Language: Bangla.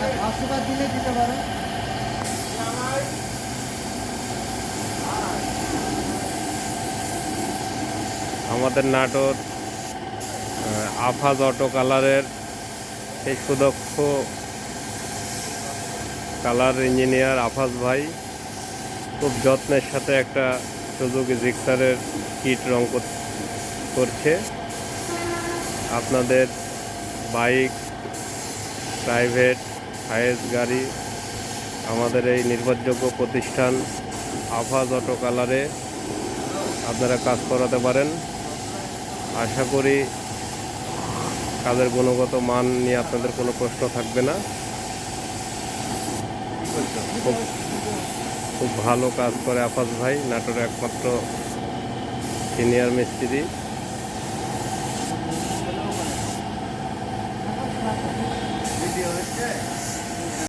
500 দিলে দিতে পারো। আমাদের নাটোর আফাজ অটো কালারের এই সুদক্ষ কালার ইঞ্জিনিয়ার আফাজ ভাই খুব যত্নের সাথে একটা সুজুকি জিক্সারের কিট রং করছে। আপনাদের বাইক, প্রাইভেট, হাইয়েস্ট গাড়ি আমাদের এই নির্ভরযোগ্য প্রতিষ্ঠান আফাজ অটো কালারে আপনারা কাজ করাতে পারেন। আশা করি কাজের গুণগত মান নিয়ে আপনাদের কোনো প্রশ্ন থাকবে না। খুব খুব ভালো কাজ করে আফাজ ভাই, নাটোরের একমাত্র সিনিয়র মিস্ত্রি।